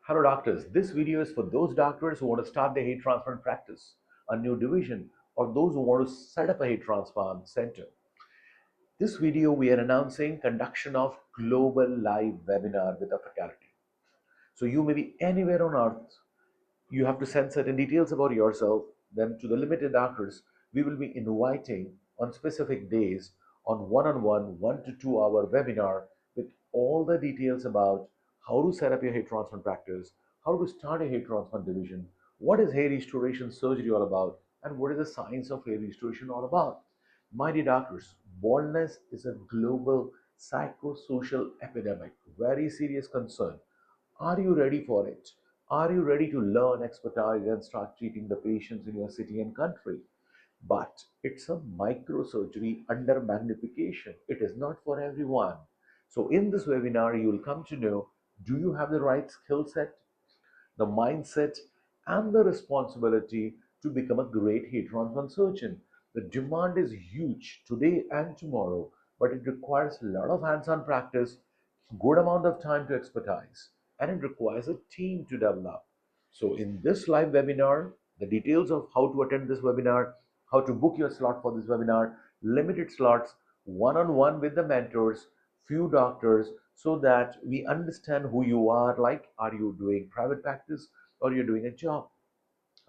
Hello doctors, this video is for those doctors who want to start their hair transplant practice, a new division, or those who want to set up a hair transplant center. This video we are announcing conduction of global live webinar with a faculty. So you may be anywhere on earth, you have to send certain details about yourself, then to the limited doctors, we will be inviting on specific days on one-on-one 1 to 2 hour webinar with all the details about how to set up your hair transplant practice, how to start a hair transplant division, what is hair restoration surgery all about, and what is the science of hair restoration all about. My dear doctors, baldness is a global psychosocial epidemic, very serious concern. Are you ready for it? Are you ready to learn, expertise, and start treating the patients in your city and country? But it's a microsurgery under magnification. It is not for everyone. So, in this webinar, you will come to know, do you have the right skill set, the mindset, and the responsibility to become a great hair transplant surgeon? The demand is huge today and tomorrow, but it requires a lot of hands-on practice, good amount of time to expertise, and it requires a team to develop. So in this live webinar, the details of how to attend this webinar, how to book your slot for this webinar, limited slots, one-on-one with the mentors, few doctors, so that we understand who you are. Like, are you doing private practice or you're doing a job?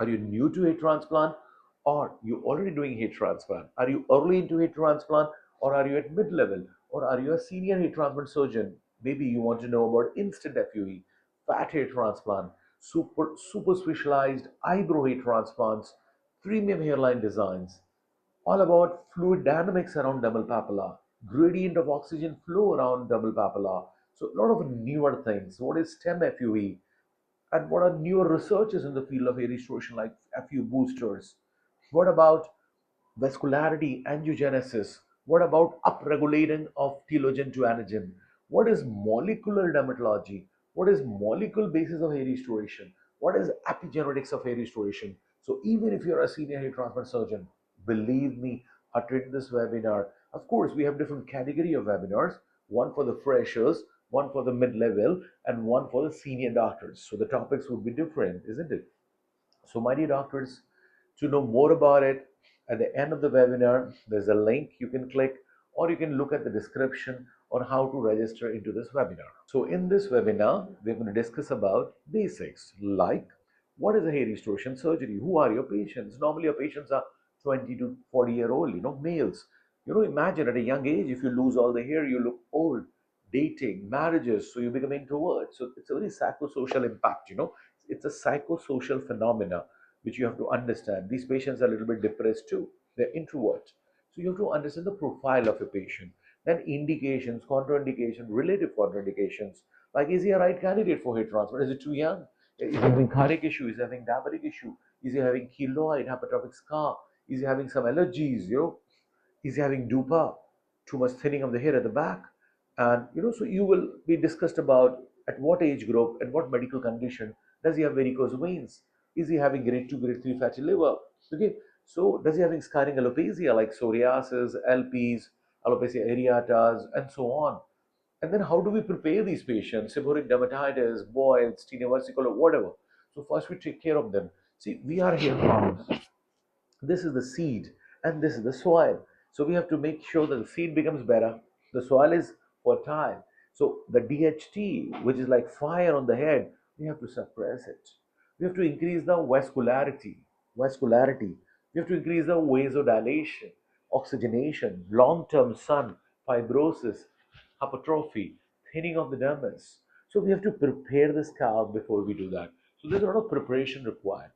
Are you new to hair transplant or you already doing hair transplant? Are you early into hair transplant or are you at mid-level or are you a senior hair transplant surgeon? Maybe you want to know about instant FUE, fat hair transplant, super specialized eyebrow hair transplants, premium hairline designs, all about fluid dynamics around double papilla, gradient of oxygen flow around double papilla. So a lot of newer things. What is STEM FUE? And what are newer researches in the field of hair restoration like FU boosters? What about vascularity, angiogenesis? What about upregulating of telogen to anagen? What is molecular dermatology? What is molecule basis of hair restoration? What is epigenetics of hair restoration? So even if you're a senior hair transplant surgeon, believe me, attend this webinar. Of course, we have different category of webinars, one for the freshers, one for the mid-level, and one for the senior doctors. So the topics would be different, isn't it? So my dear doctors, to know more about it, at the end of the webinar, there's a link you can click, or you can look at the description on how to register into this webinar. So in this webinar, we're going to discuss about basics like what is a hair restoration surgery? Who are your patients? Normally your patients are 20 to 40-year-old, males. Imagine at a young age, if you lose all the hair, you look old. Dating, marriages, so you become introvert. So it's a very psychosocial impact. It's a psychosocial phenomena which you have to understand. These patients are a little bit depressed too. They're introverts. So you have to understand the profile of a patient. Then indications, contraindications, relative contraindications. Like, is he a right candidate for hair transplant? Is he too young? Is he having cardiac issue? Is he having diabetic issue? Is he having keloid, hypertrophic scar? Is he having some allergies? Is he having dupa? Too much thinning of the hair at the back? And so you will be discussed about at what age group and what medical condition does he have varicose veins? Is he having grade 2, grade 3 fatty liver? Okay, so does he having scarring alopecia like psoriasis, LPs, alopecia areata, and so on? And then how do we prepare these patients? Seborrheic dermatitis, boils, tinea versicolor, whatever. So first we take care of them. See, we are here farmers. This is the seed and this is the soil. So we have to make sure that the seed becomes better, the soil is fertile. So the DHT, which is like fire on the head, we have to suppress it. We have to increase the vascularity. We have to increase the vasodilation, oxygenation, long-term sun, fibrosis, hypertrophy, thinning of the dermis. So we have to prepare the scalp before we do that. So there's a lot of preparation required.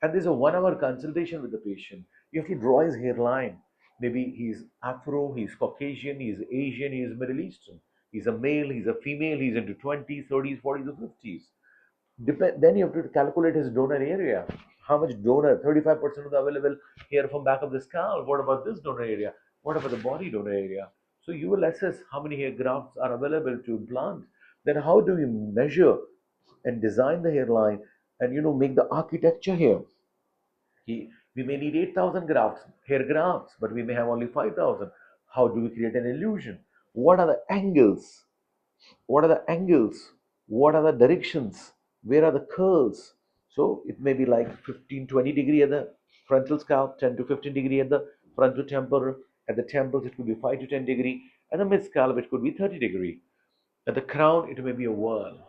And there's a 1 hour consultation with the patient. You have to draw his hairline. Maybe he's Afro, he's Caucasian, he's Asian, he's Middle Eastern. He's a male, he's a female, he's into 20s, 30s, 40s, or 50s. Then you have to calculate his donor area. How much donor? 35% of the available hair from back of the scalp. What about this donor area? What about the body donor area? So you will assess how many hair grafts are available to implant. Then how do we measure and design the hairline and make the architecture here? We may need 8,000 grafts, hair grafts, but we may have only 5,000. How do we create an illusion? What are the angles? What are the angles? What are the directions? Where are the curls? So it may be like 15-20 degree at the frontal scalp, 10 to 15 degree at the frontal temple. At the temples, it could be 5 to 10 degree. At the mid scalp, it could be 30 degree. At the crown, it may be a whirl.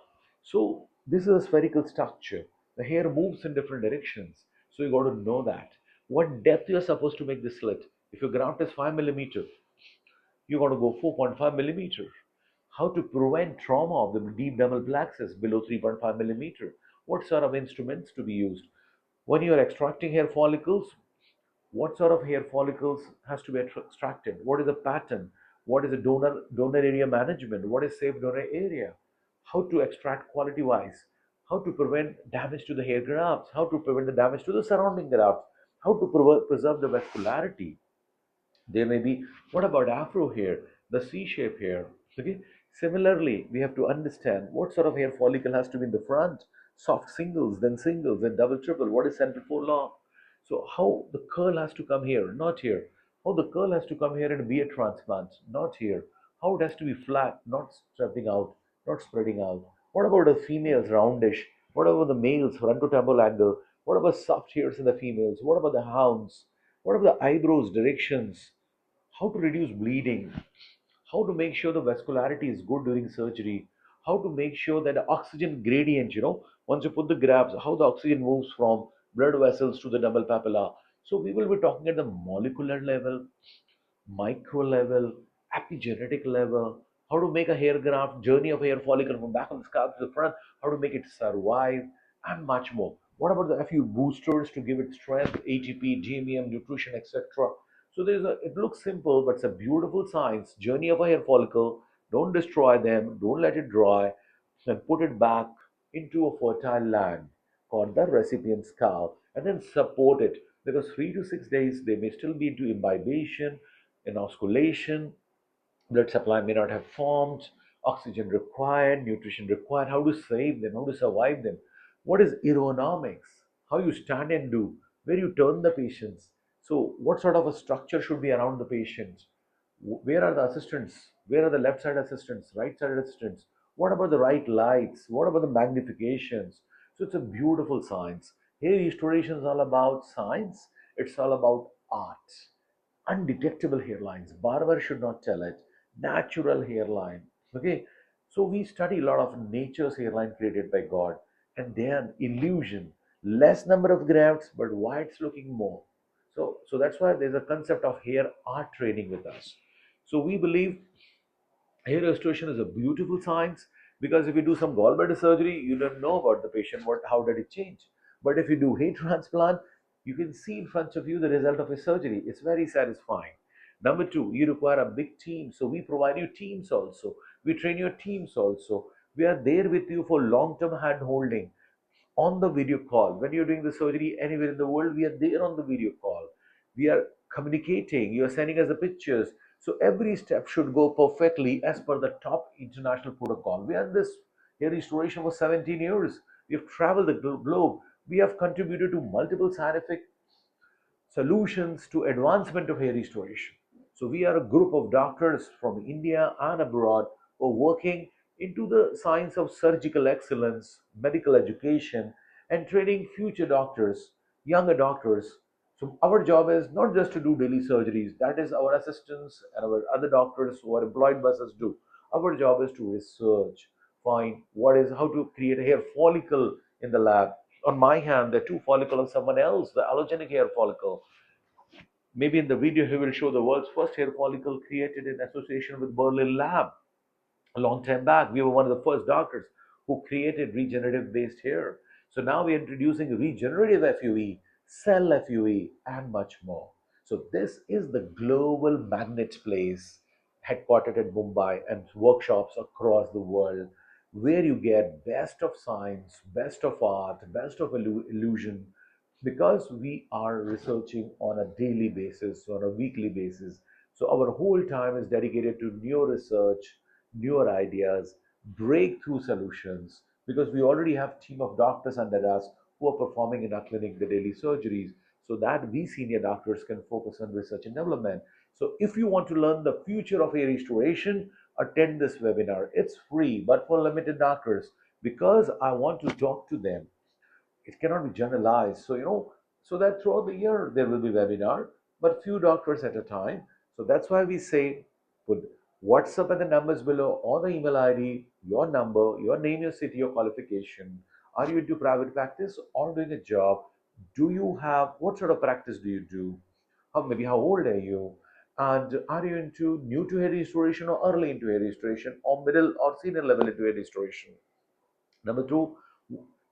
So this is a spherical structure. The hair moves in different directions. So you got to know that. What depth you are supposed to make the slit. If your graft is 5 millimeter, you got to go 4.5 millimeter. How to prevent trauma of the deep dermal plexus below 3.5 millimeter. What sort of instruments to be used? When you are extracting hair follicles, what sort of hair follicles has to be extracted? What is the pattern? What is the donor area management? What is safe donor area? How to extract quality wise? How to prevent damage to the hair grafts? How to prevent the damage to the surrounding grafts? How to preserve the vascularity? There may be, what about afro hair, the C-shape hair? Okay. Similarly, we have to understand what sort of hair follicle has to be in the front, soft singles, then double, triple. What is central forelock? So how the curl has to come here, not here. How the curl has to come here and be a transplant, not here. How it has to be flat, not stepping out, not spreading out. What about the females, roundish? What about the males, frontotemporal angle? What about soft hairs in the females? What about the hounds? What about the eyebrows, directions? How to reduce bleeding, how to make sure the vascularity is good during surgery, how to make sure that the oxygen gradient, once you put the grafts, how the oxygen moves from blood vessels to the double papilla. So we will be talking at the molecular level, micro level, epigenetic level, how to make a hair graft, journey of hair follicle from back of the scalp to the front, how to make it survive, and much more. What about the FU boosters to give it strength, ATP, GMEM, nutrition, etc.? So it looks simple, but it's a beautiful science. Journey of a hair follicle. Don't destroy them. Don't let it dry, and put it back into a fertile land called the recipient scalp, and then support it because 3 to 6 days they may still be into imbibition, inoculation, blood supply may not have formed, oxygen required, nutrition required, how to save them, how to survive them. What is aeronomics? How you stand and do, where you turn the patients. So, what sort of a structure should be around the patient? Where are the assistants? Where are the left side assistants, right side assistants? What about the right lights? What about the magnifications? So, it's a beautiful science. Here, restoration is all about science, it's all about art. Undetectable hairlines. Barber should not tell it. Natural hairline. Okay. So we study a lot of nature's hairline created by God, and then illusion. Less number of grafts, but why it's looking more. So that's why there's a concept of hair art training with us. So we believe hair restoration is a beautiful science because if you do some gallbladder surgery, you don't know about the patient, what how did it change. But if you do hair transplant, you can see in front of you the result of a surgery. It's very satisfying. Number two, you require a big team. So we provide you teams also. We train your teams also. We are there with you for long-term hand holding on the video call. When you're doing the surgery anywhere in the world, we are there on the video call. We are communicating. You are sending us the pictures. So every step should go perfectly as per the top international protocol. We are in this hair restoration for 17 years. We have traveled the globe. We have contributed to multiple scientific solutions to advancement of hair restoration. So we are a group of doctors from India and abroad who are working into the science of surgical excellence, medical education, and training future doctors, younger doctors. So our job is not just to do daily surgeries. That is our assistants and our other doctors who are employed by us do. Our job is to research, find what is how to create a hair follicle in the lab. On my hand, the two follicle of someone else, the allogenic hair follicle. Maybe in the video, he will show the world's first hair follicle created in association with Berlin Lab. A long time back, we were one of the first doctors who created regenerative based hair. So now we're introducing regenerative FUE, cell FUE, and much more. So this is the global magnet place, headquartered in Mumbai and workshops across the world, where you get best of science, best of art, best of illusion, because we are researching on a daily basis, on a weekly basis. So our whole time is dedicated to new research, newer ideas, breakthrough solutions, because we already have team of doctors under us who are performing in our clinic the daily surgeries, so that we senior doctors can focus on research and development. So if you want to learn the future of hair restoration, attend this webinar. It's free, but for limited doctors. because I want to talk to them. It cannot be generalized. So, so that throughout the year there will be webinar, but few doctors at a time. So that's why we say put WhatsApp and the numbers below, or the email ID, your number, your name, your city, your qualification. Are you into private practice or doing a job? Do you have, what sort of practice do you do? How old are you? And are you into new to hair restoration or early into hair restoration or middle or senior level into hair restoration? Number two,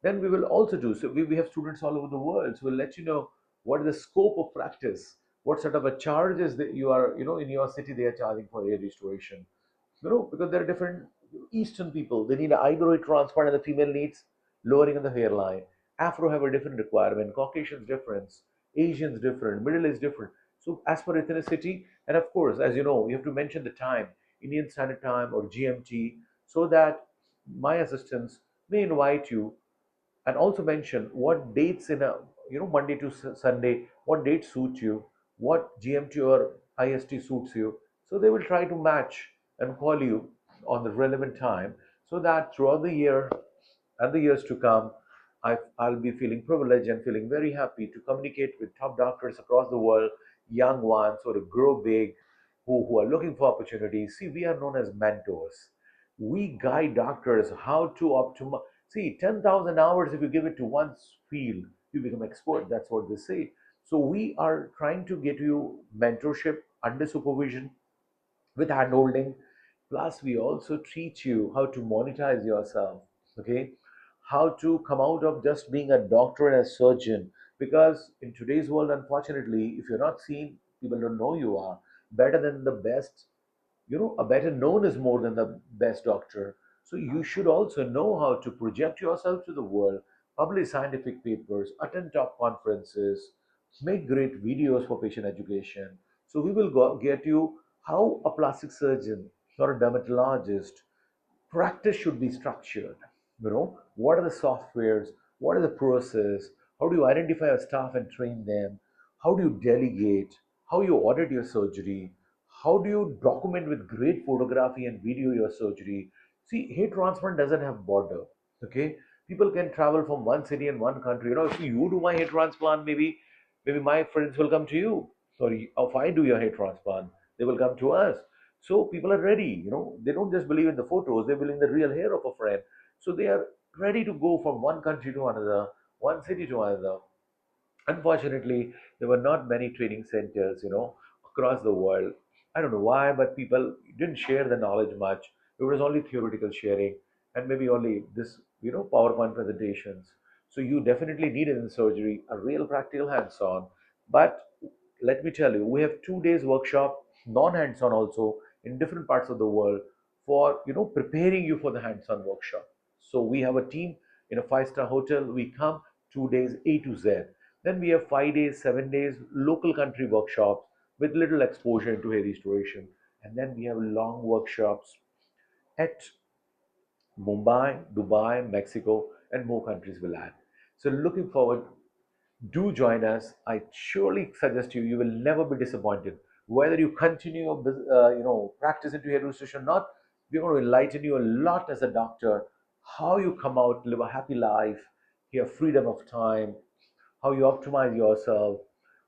then we will also do, so we have students all over the world. So we'll let you know what is the scope of practice, what sort of a charges that you are, in your city they are charging for hair restoration. Because there are different Eastern people, they need an eyebrow transplant and the female needs lowering of the hairline. Afro have a different requirement, Caucasians different, Asians different, Middle East different. So as per ethnicity, and of course, as you know, you have to mention the time, Indian Standard Time or GMT, so that my assistants may invite you, and also mention what dates in a, Monday to Sunday, what dates suit you, what GMT or IST suits you. So they will try to match and call you on the relevant time, so that throughout the year and the years to come, I'll be feeling privileged and feeling very happy to communicate with top doctors across the world, young ones who are to grow big, who are looking for opportunities. See, we are known as mentors. We guide doctors how to optimize. See, 10,000 hours, if you give it to one field, you become expert. That's what they say. So we are trying to get you mentorship under supervision with handholding. Plus, we also teach you how to monetize yourself, okay? How to come out of just being a doctor and a surgeon. Because in today's world, unfortunately, if you're not seen, people don't know you are better than the best. A better known is more than the best doctor. So you should also know how to project yourself to the world, publish scientific papers, attend top conferences, make great videos for patient education. So we will get you how a plastic surgeon or a dermatologist practice should be structured. What are the softwares? What are the process? How do you identify your staff and train them? How do you delegate? How you audit your surgery? How do you document with great photography and video your surgery? See, hair transplant doesn't have border. Okay, people can travel from one city and one country. If you do my hair transplant, maybe my friends will come to you. Sorry, if I do your hair transplant, they will come to us. So people are ready. They don't just believe in the photos; they believe in the real hair of a friend. So they are ready to go from one country to another, one city to another. Unfortunately, there were not many training centers, across the world. I don't know why, but people didn't share the knowledge much. It was only theoretical sharing and maybe only this, PowerPoint presentations. So you definitely needed in surgery a real practical hands-on. But let me tell you, we have 2 days workshop, non-hands-on also in different parts of the world for, preparing you for the hands-on workshop. So we have a team in a five-star hotel. We come 2 days A to Z. Then we have 5 days, 7 days local country workshops with little exposure into hair restoration. And then we have long workshops at Mumbai, Dubai, Mexico, and more countries will add. So looking forward, do join us. I surely suggest you will never be disappointed. Whether you continue your practice into hair restoration or not, we're going to enlighten you a lot as a doctor, how you come out, live a happy life, you have freedom of time, how you optimize yourself,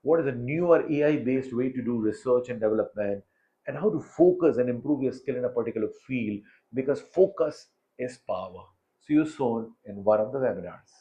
what is a newer AI-based way to do research and development, and how to focus and improve your skill in a particular field, because focus is power. See you soon in one of the webinars.